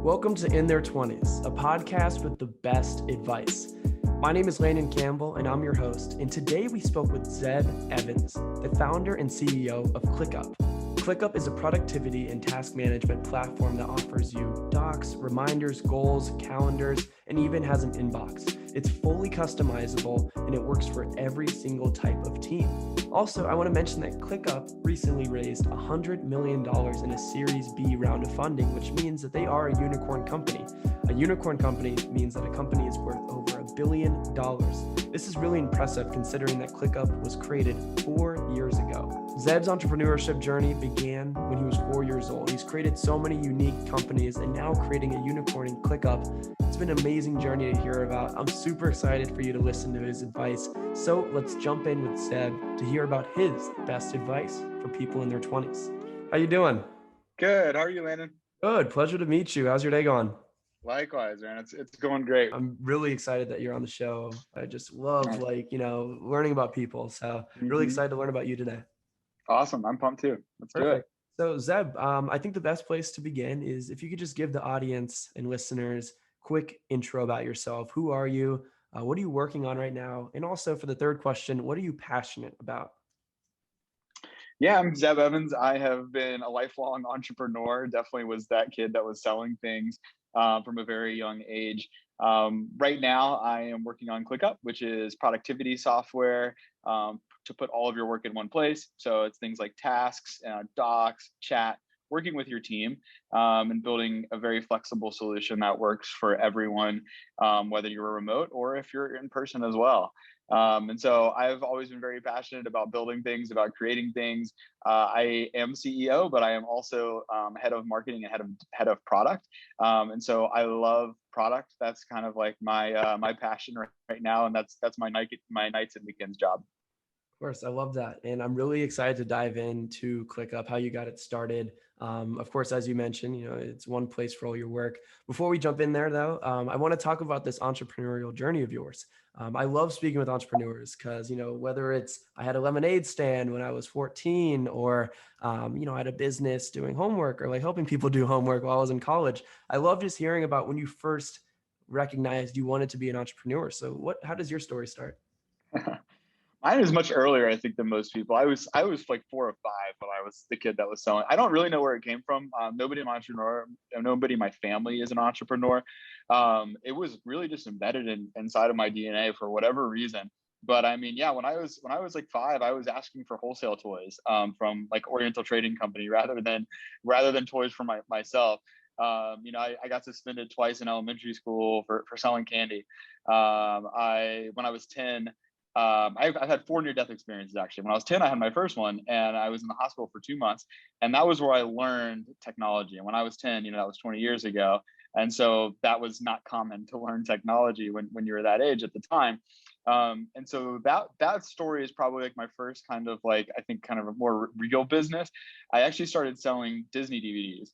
Welcome to In Their 20s, a podcast with the best advice. My name is Landon Campbell, and I'm your host. And today we spoke with Zeb Evans, the founder and CEO of ClickUp. ClickUp is a productivity and task management platform that offers you docs, reminders, goals, calendars, and even has an inbox. It's fully customizable and it works for every single type of team. Also, I want to mention that ClickUp recently raised $100 million in a Series B round of funding, which means that they are a unicorn company. A unicorn company means that a company is worth over $1 billion. This is really impressive considering that ClickUp was created 4 years ago. Zeb's entrepreneurship journey began when he was 4 years old. He's created so many unique companies and now creating a unicorn in ClickUp. It's been an amazing journey to hear about. I'm super excited for you to listen to his advice. So let's jump in with Zeb to hear about his best advice for people in their 20s. How you doing? Good. How are you, Landon? Good. Pleasure to meet you. How's your day going? Likewise, man. It's going great. I'm really excited that you're on the show. I just love learning about people. So really excited to learn about you today. Awesome. I'm pumped too. Let's do it. So Zeb, I think the best place to begin is if you could just give the audience and listeners a quick intro about yourself. Who are you? What are you working on right now? And also for the third question, what are you passionate about? Yeah, I'm Zeb Evans. I have been a lifelong entrepreneur. Definitely was that kid that was selling things from a very young age. Right now, I am working on ClickUp, which is productivity software to put all of your work in one place. So it's things like tasks, docs, chat, working with your team and building a very flexible solution that works for everyone, whether you're remote or if you're in person as well. And so I've always been very passionate about building things, about creating things. I am CEO, but I am also head of marketing and head of product. And so I love product. That's kind of like my passion right now, and that's my nights and weekends job. Of course, I love that. And I'm really excited to dive into ClickUp, how you got it started. Of course, as you mentioned, it's one place for all your work. Before we jump in there, though, I want to talk about this entrepreneurial journey of yours. I love speaking with entrepreneurs because, whether it's I had a lemonade stand when I was 14 or, I had a business doing homework or like helping people do homework while I was in college. I love just hearing about when you first recognized you wanted to be an entrepreneur. So how does your story start? Mine is much earlier, I think, than most people. I was like 4 or 5 when I was the kid that was selling. I don't really know where it came from. Nobody in my family is an entrepreneur. It was really just embedded inside of my DNA for whatever reason. But I mean, yeah, when I was like 5, I was asking for wholesale toys from like Oriental Trading Company rather than toys for myself. I got suspended twice in elementary school for selling candy. When I was 10. I've had 4 near-death experiences, actually. When I was 10, I had my first one, and I was in the hospital for 2 months. And that was where I learned technology. And when I was 10, that was 20 years ago. And so that was not common to learn technology when you were that age at the time. And so that story is probably like my first kind of like, I think kind of a more real business. I actually started selling Disney DVDs.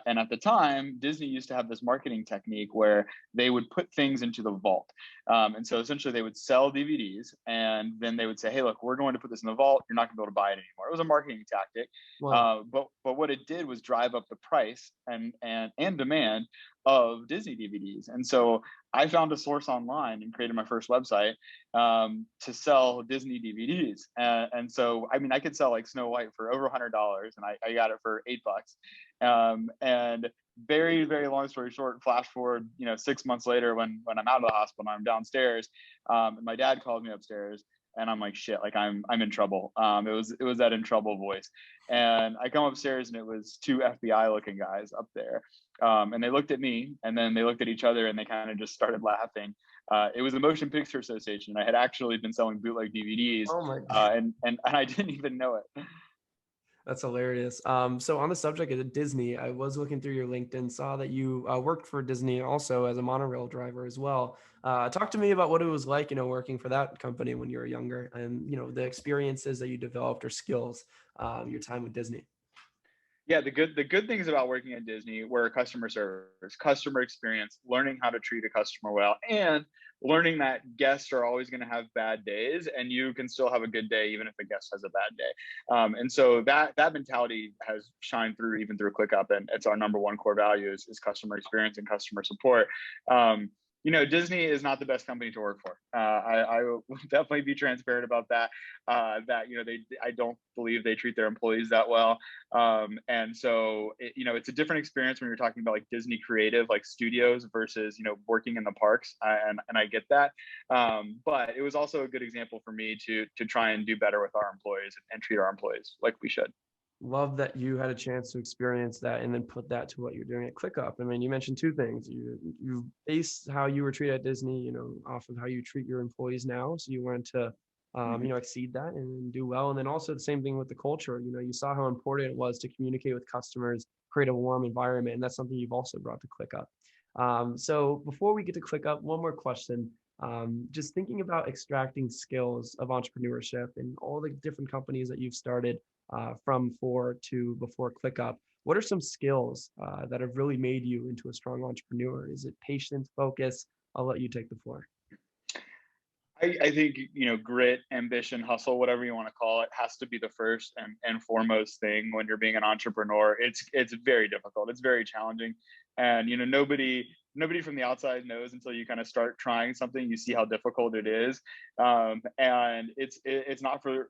And at the time, Disney used to have this marketing technique where they would put things into the vault. And so essentially they would sell DVDs and then they would say, hey, look, we're going to put this in the vault. You're not going to be able to buy it anymore. It was a marketing tactic. Wow. But what it did was drive up the price and demand of Disney DVDs. And so I found a source online and created my first website to sell Disney DVDs. And so, I mean, I could sell like Snow White for over $100 and I got it for $8. And very, very long story short, flash forward, 6 months later when I'm out of the hospital and I'm downstairs, and my dad called me upstairs and I'm like, shit, like I'm in trouble. It was that in trouble voice. And I come upstairs and it was 2 FBI looking guys up there. And they looked at me and then they looked at each other and they kind of just started laughing. It was the Motion Picture Association. I had actually been selling bootleg DVDs. Oh my God. And I didn't even know it. That's hilarious. So on the subject of Disney, I was looking through your LinkedIn, saw that you worked for Disney also as a monorail driver as well. Talk to me about what it was like, working for that company when you were younger and, the experiences that you developed or skills, your time with Disney. Yeah, the good things about working at Disney were customer service, customer experience, learning how to treat a customer well, and learning that guests are always going to have bad days, and you can still have a good day even if a guest has a bad day. And so that mentality has shined through even through ClickUp, and it's our number one core value is customer experience and customer support. Um, Disney is not the best company to work for. I will definitely be transparent about that. I don't believe they treat their employees that well. And so, it's a different experience when you're talking about like Disney creative, like studios versus, working in the parks. And I get that. But it was also a good example for me to try and do better with our employees and treat our employees like we should. Love that you had a chance to experience that and then put that to what you're doing at ClickUp. I mean, you mentioned two things. You base how you were treated at Disney, off of how you treat your employees now. So you wanted to, exceed that and do well. And then also the same thing with the culture. You saw how important it was to communicate with customers, create a warm environment, and that's something you've also brought to ClickUp. So before we get to ClickUp, one more question. Just thinking about extracting skills of entrepreneurship and all the different companies that you've started from four to before ClickUp. What are some skills that have really made you into a strong entrepreneur? Is it patience, focus? I'll let you take the floor. I think, grit, ambition, hustle, whatever you want to call it, has to be the first and foremost thing when you're being an entrepreneur. It's very difficult. It's very challenging. And, nobody from the outside knows until you kind of start trying something, you see how difficult it is. And it's not for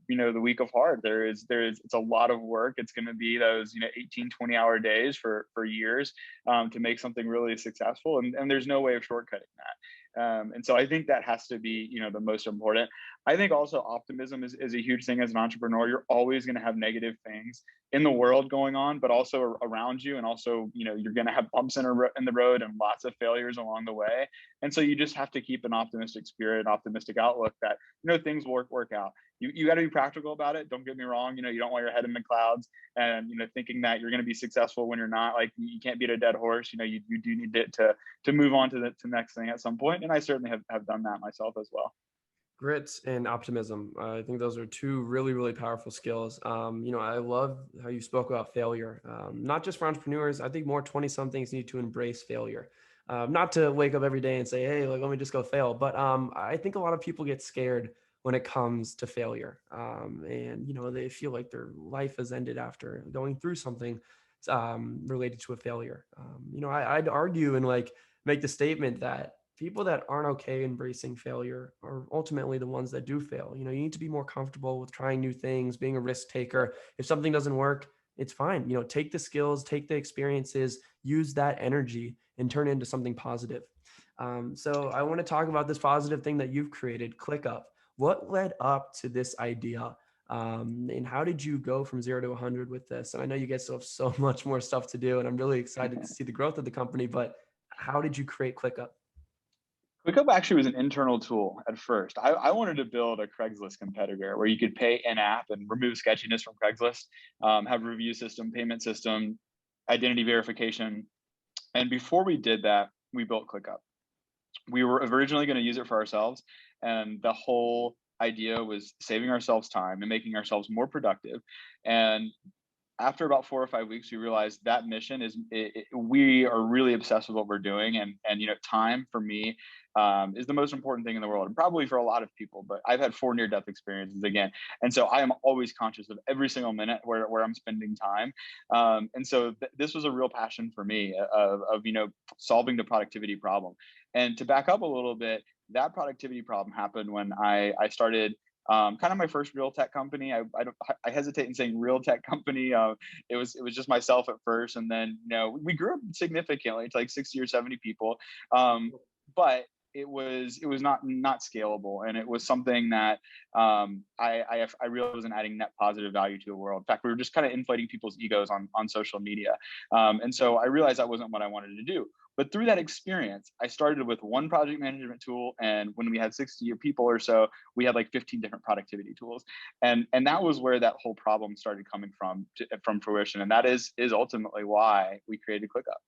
the weak of heart. It's a lot of work. It's going to be those, 18, 20-hour days for years to make something really successful. And there's no way of shortcutting that. And so I think that has to be, the most important. I think also optimism is a huge thing as an entrepreneur. You're always going to have negative things in the world going on, but also around you. And also, you're going to have bumps in the road and lots of failures along the way. And so you just have to keep an optimistic spirit, optimistic outlook that, things will work out. You got to be practical about it. Don't get me wrong. You don't want your head in the clouds and, thinking that you're going to be successful when you're not. Like, you can't beat a dead horse. You do need it to move on to the next thing at some point. And I certainly have done that myself as well. Grit and optimism. I think those are two really, really powerful skills. I love how you spoke about failure, not just for entrepreneurs. I think more 20 somethings need to embrace failure. Not to wake up every day and say, hey, like, let me just go fail. But I think a lot of people get scared when it comes to failure. And they feel like their life has ended after going through something related to a failure. I'd argue and like make the statement that people that aren't okay embracing failure are ultimately the ones that do fail. You need to be more comfortable with trying new things, being a risk taker. If something doesn't work, it's fine. Take the skills, take the experiences, use that energy and turn it into something positive. So I want to talk about this positive thing that you've created, ClickUp. What led up to this idea? And how did you go from 0 to 100 with this? And I know you guys still have so much more stuff to do, and I'm really excited to see the growth of the company, but how did you create ClickUp? ClickUp actually was an internal tool at first. I wanted to build a Craigslist competitor where you could pay in app and remove sketchiness from Craigslist, have a review system, payment system, identity verification. And before we did that, we built ClickUp. We were originally going to use it for ourselves. And the whole idea was saving ourselves time and making ourselves more productive. And after about 4 or 5 weeks, we realized that mission we are really obsessed with what we're doing. And time for me is the most important thing in the world, and probably for a lot of people. But I've had 4 near-death experiences again. And so I am always conscious of every single minute where I'm spending time. And so this was a real passion for me of solving the productivity problem. And to back up a little bit, that productivity problem happened when I started kind of my first real tech company. I hesitate in saying real tech company. It was just myself at first, and then we grew up significantly to like 60 or 70 people, but it was not scalable, and it was something that I realized wasn't adding net positive value to the world. In fact, we were just kind of inflating people's egos on social media, and so I realized that wasn't what I wanted to do. But through that experience, I started with one project management tool, and when we had 60 people or so, we had like 15 different productivity tools, and that was where that whole problem started coming from fruition, and that is ultimately why we created ClickUp.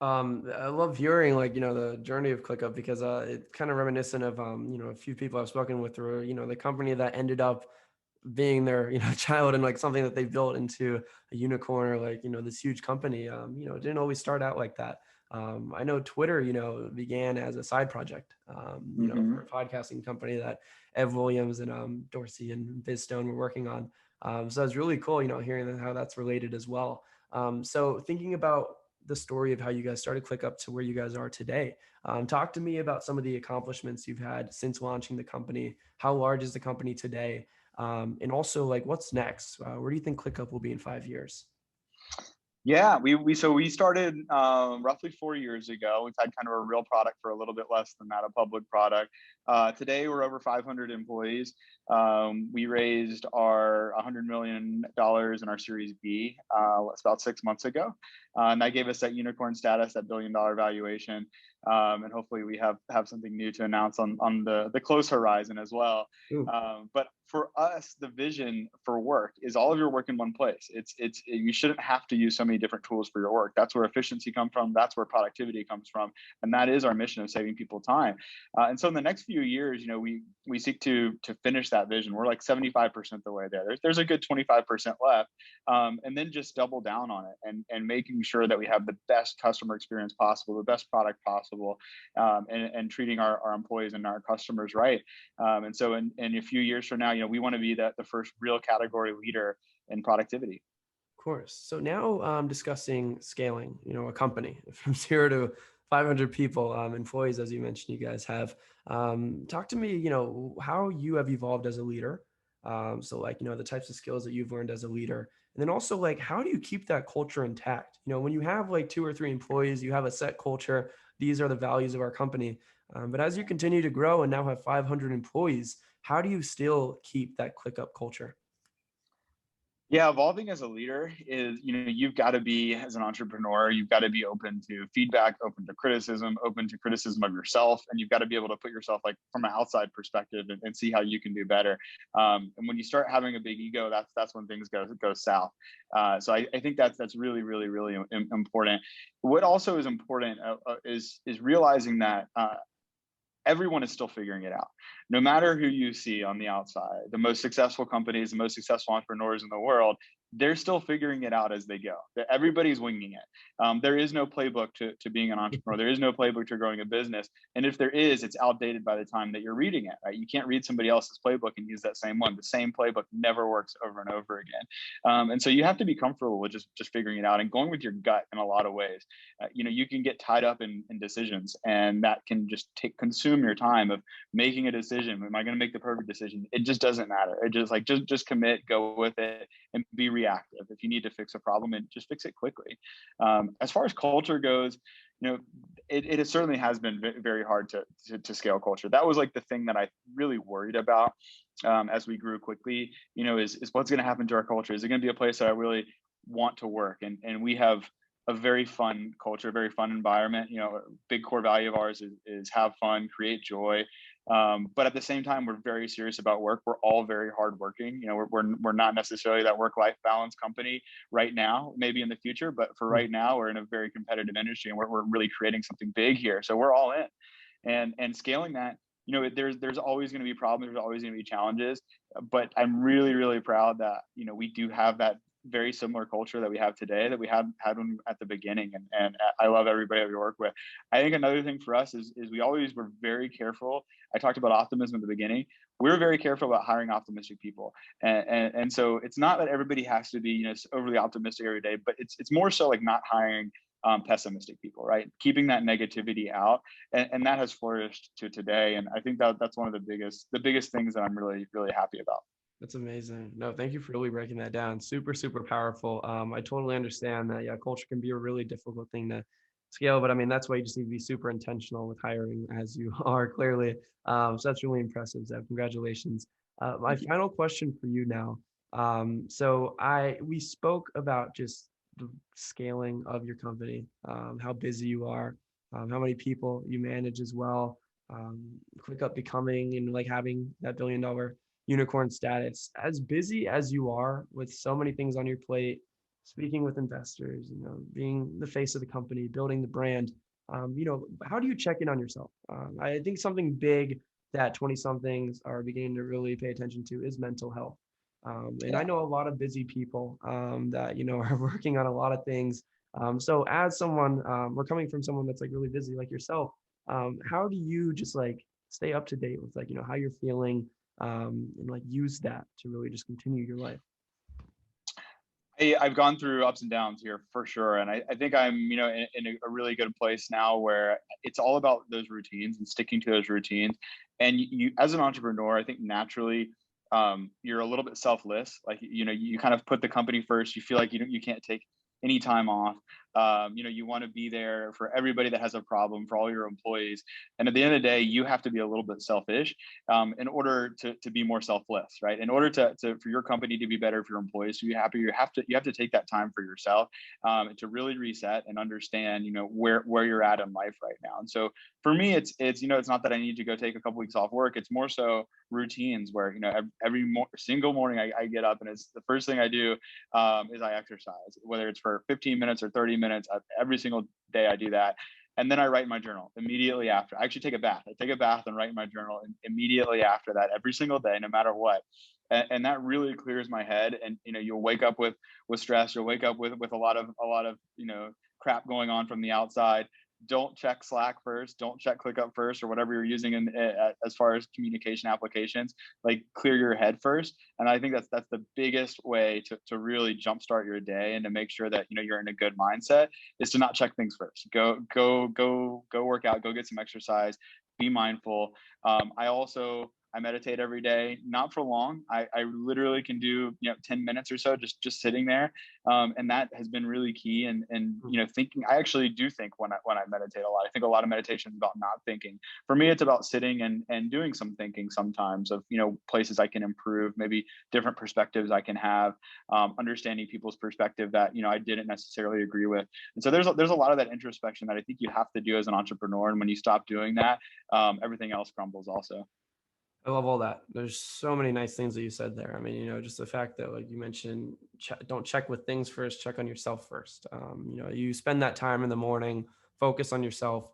I love hearing the journey of ClickUp because it's kind of reminiscent of a few people I've spoken with, or the company that ended up being their, child and like something that they built into a unicorn or like, this huge company. It didn't always start out like that. I know Twitter, began as a side project, Mm-hmm. for a podcasting company that Ev Williams and Dorsey and Biz Stone were working on. So it's really cool, hearing how that's related as well. So thinking about the story of how you guys started ClickUp to where you guys are today, talk to me about some of the accomplishments you've had since launching the company. How large is the company today? And also, like, what's next? Where do you think ClickUp will be in 5 years? Yeah, we started roughly 4 years ago. We've had kind of a real product for a little bit less than that, a public product. Today we're over 500 employees. We raised our $100 million in our Series B it's about 6 months ago, and that gave us that unicorn status, that $1 billion valuation. And hopefully we have something new to announce on the close horizon as well. Ooh, But for us, the vision for work is all of your work in one place. You shouldn't have to use so many different tools for your work. That's where efficiency comes from. That's where productivity comes from, and that is our mission of saving people time. And so in the next few years, we seek to finish that vision. We're like 75% the way there. There's a good 25% left, and then just double down on it and making sure that we have the best customer experience possible, the best product possible, and treating our employees and our customers right. And so in a few years from now, we want to be the first real category leader in productivity. of course. So now discussing scaling, a company from 0 to 500 people, employees, as you mentioned, you guys have. Talk to me, how you have evolved as a leader. So like, the types of skills that you've learned as a leader. And then also like, how do you keep that culture intact? When you have like 2 or 3 employees, you have a set culture. These are the values of our company. But as you continue to grow and now have 500 employees, how do you still keep that ClickUp culture? Yeah, evolving as a leader is, you've got to be, as an entrepreneur, you've got to be open to feedback, open to criticism of yourself, and you've got to be able to put yourself like from an outside perspective and see how you can do better. And when you start having a big ego, that's when things go south. So I think that's really, really, really important. What also is important is realizing that everyone is still figuring it out. No matter who you see on the outside, the most successful companies, the most successful entrepreneurs in the world, they're still figuring it out as they go. Everybody's winging it. There is no playbook to being an entrepreneur. There is no playbook to growing a business. And if there is, it's outdated by the time that you're reading it. Right? You can't read somebody else's playbook and use that same one. The same playbook never works over and over again. And so you have to be comfortable with just figuring it out and going with your gut in a lot of ways. You can get tied up in decisions, and that can just consume your time of making a decision. Am I going to make the perfect decision? It just doesn't matter. It just commit, go with it, and be reactive. If you need to fix a problem, and just fix it quickly. As far as culture goes, it certainly has been very hard to scale culture. That was like the thing that I really worried about as we grew quickly. Is what's going to happen to our culture? Is it going to be a place that I really want to work? And we have a very fun culture, a very fun environment. A big core value of ours is have fun, create joy. But at the same time, we're very serious about work. We're all very hardworking. We're not necessarily that work-life balance company right now, maybe in the future, but for right now, we're in a very competitive industry, and we're really creating something big here. So we're all in, and scaling that. There's always going to be problems. There's always going to be challenges, but I'm really, really proud that, we do have that very similar culture that we have today that we had when at the beginning. And I love everybody that we work with. I think another thing for us is we always were very careful. I talked about optimism at the beginning. We're very careful about hiring optimistic people. And so it's not that everybody has to be, overly optimistic every day, but it's more so like not hiring pessimistic people, right? Keeping that negativity out. And that has flourished to today. And I think that's one of the biggest things that I'm really, really happy about. That's amazing. No, thank you for really breaking that down. Super, super powerful. I totally understand that. Yeah, culture can be a really difficult thing to scale, but I mean, that's why you just need to be super intentional with hiring as you are clearly. So that's really impressive, Zeb. Congratulations. My final question for you now. We spoke about just the scaling of your company, how busy you are, how many people you manage as well, ClickUp becoming and like having that $1 billion unicorn status. As busy as you are with so many things on your plate, speaking with investors, being the face of the company, building the brand, how do you check in on yourself? I think something big that 20 somethings are beginning to really pay attention to is mental health. And I know a lot of busy people that, are working on a lot of things. So as someone, we're coming from someone that's like really busy like yourself, how do you just like stay up to date with like, how you're feeling, and like use that to really just continue your life? I've gone through ups and downs here for sure. And I think I'm, in a really good place now where it's all about those routines and sticking to those routines. And you, as an entrepreneur, I think naturally, you're a little bit selfless. Like, you kind of put the company first. You feel like you can't take any time off. You want to be there for everybody that has a problem, for all your employees. And at the end of the day, you have to be a little bit selfish in order to be more selfless, right? In order to for your company to be better, for your employees to be happy, you have to take that time for yourself, to really reset and understand, where you're at in life right now. And so for me, it's not that I need to go take a couple weeks off work. It's more so routines where, every single morning I get up, and it's the first thing I do, is I exercise, whether it's for 15 minutes or 30 minutes. Every single day I do that. And then I write my journal immediately after. I actually take a bath. I take a bath and write my journal immediately after that, every single day, no matter what. And that really clears my head. And you'll wake up with stress. You'll wake up with a lot of crap going on from the outside. Don't check Slack first. Don't check ClickUp first, or whatever you're using as far as communication applications. Like, clear your head first. And I think that's the biggest way to really jumpstart your day and to make sure that you're in a good mindset, is to not check things first. Go work out. Go get some exercise. Be mindful. I meditate every day, not for long. I literally can do 10 minutes or so, just sitting there, and that has been really key. And thinking. I actually do think when I meditate a lot. I think a lot of meditation is about not thinking. For me, it's about sitting and doing some thinking sometimes of places I can improve, maybe different perspectives I can have, understanding people's perspective that I didn't necessarily agree with. And so there's a lot of that introspection that I think you have to do as an entrepreneur. And when you stop doing that, everything else crumbles also. I love all that. There's so many nice things that you said there. I mean, just the fact that, like you mentioned, don't check with things first, check on yourself first. You spend that time in the morning, focus on yourself,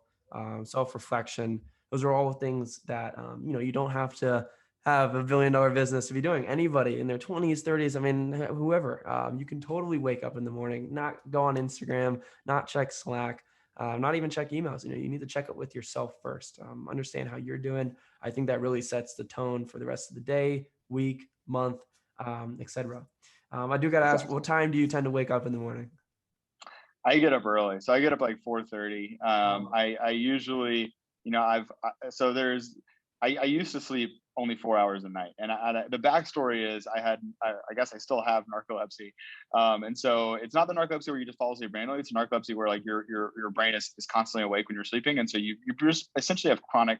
self-reflection. Those are all things that, you don't have to have $1 billion business to be doing. Anybody in their 20s, 30s, I mean, whoever, you can totally wake up in the morning, not go on Instagram, not check Slack, not even check emails. You need to check it with yourself first. Understand how you're doing. I think that really sets the tone for the rest of the day, week, month, etc. I do got to ask, what time do you tend to wake up in the morning? I get up early, so I get up like 4:30. Oh. I usually, I used to sleep only 4 hours a night, and the backstory is I guess I still have narcolepsy, and so it's not the narcolepsy where you just fall asleep randomly. It's narcolepsy where like your brain is constantly awake when you're sleeping, and so you just essentially have chronic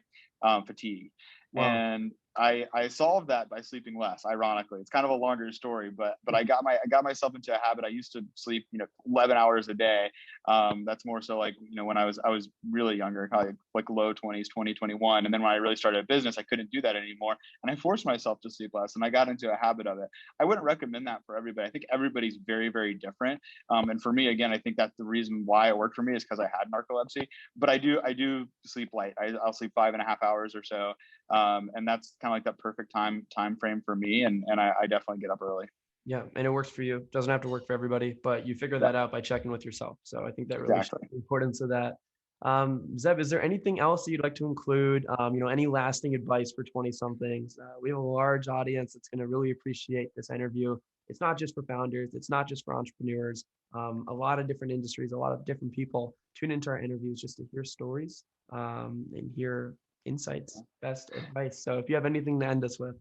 fatigue. Wow. And I solved that by sleeping less. Ironically, it's kind of a longer story, but I got myself into a habit. I used to sleep 11 hours a day. That's more so like when I was really younger, probably like low 20s, 2021. And then when I really started a business, I couldn't do that anymore, and I forced myself to sleep less, and I got into a habit of it. I wouldn't recommend that for everybody. I think everybody's very, very different. And for me, again, I think that's the reason why it worked for me, is because I had narcolepsy. But I do sleep light. I'll sleep 5.5 hours or so, and that's kind of like that perfect time frame for me. And I definitely get up early. Yeah, and it works for you. Doesn't have to work for everybody, but you figure Yeah, that out by checking with yourself. So I think that really shows exactly. the importance of that. Zeb, is there anything else that you'd like to include? Any lasting advice for 20 somethings? We have a large audience that's going to really appreciate this interview. It's not just for founders. It's not just for entrepreneurs. A lot of different industries, a lot of different people tune into our interviews just to hear stories, and hear insights, best advice. So if you have anything to end us with.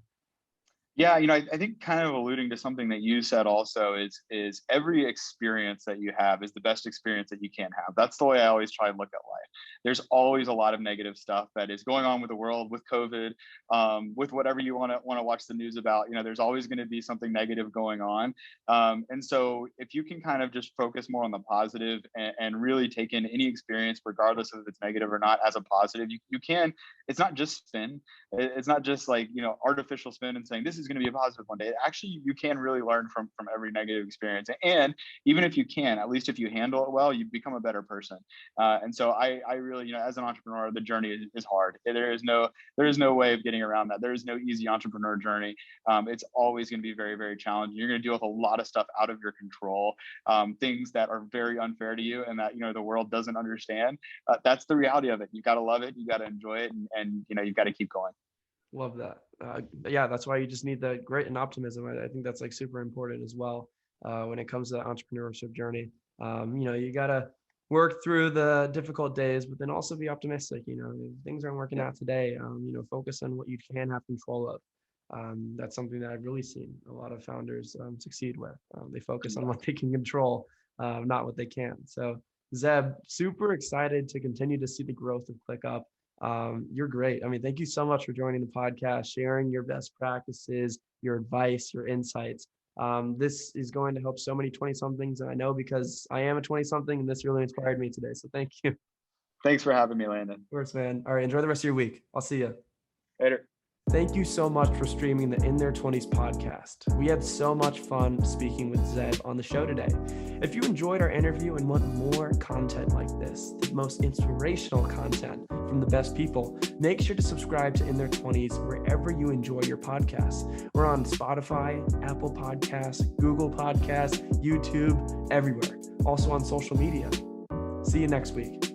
Yeah, I think kind of alluding to something that you said also is every experience that you have is the best experience that you can have. That's the way I always try and look at life. There's always a lot of negative stuff that is going on with the world, with COVID, with whatever you want to watch the news about. There's always going to be something negative going on, and so if you can kind of just focus more on the positive and really take in any experience, regardless of if it's negative or not, as a positive, you can. It's not just spin. It's not just like artificial spin and saying this is going to be a positive one day. Actually, you can really learn from every negative experience, and even if you can, at least if you handle it well, you become a better person. And so I I really, you know, as an entrepreneur, the journey is hard. There is no way of getting around that. There is no easy entrepreneur journey. It's always going to be very, very challenging. You're going to deal with a lot of stuff out of your control, things that are very unfair to you and that, you know, the world doesn't understand. That's the reality of it. You got to love it. You got to enjoy it. And you know, you've got to keep going. Love that. Yeah, that's why you just need the grit and optimism. I think that's like super important as well when it comes to the entrepreneurship journey. You know, you got to work through the difficult days, but then also be optimistic. You know, if things aren't working out today, you know, focus on what you can have control of. That's something that I've really seen a lot of founders succeed with. They focus on what they can control, not what they can't. So Zeb, super excited to continue to see the growth of ClickUp. You're great. I mean, thank you so much for joining the podcast, sharing your best practices, your advice, your insights. This is going to help so many 20-somethings, and I know because I am a 20-something, and this really inspired me today. So thank you. Thanks for having me, Landon. Of course, man. All right, enjoy the rest of your week. I'll see you later. Thank you so much for streaming the In Their 20s podcast. We had so much fun speaking with Zeb on the show today. If you enjoyed our interview and want more content like this, the most inspirational content from the best people, make sure to subscribe to In Their 20s wherever you enjoy your podcasts. We're on Spotify, Apple Podcasts, Google Podcasts, YouTube, everywhere. Also on social media. See you next week.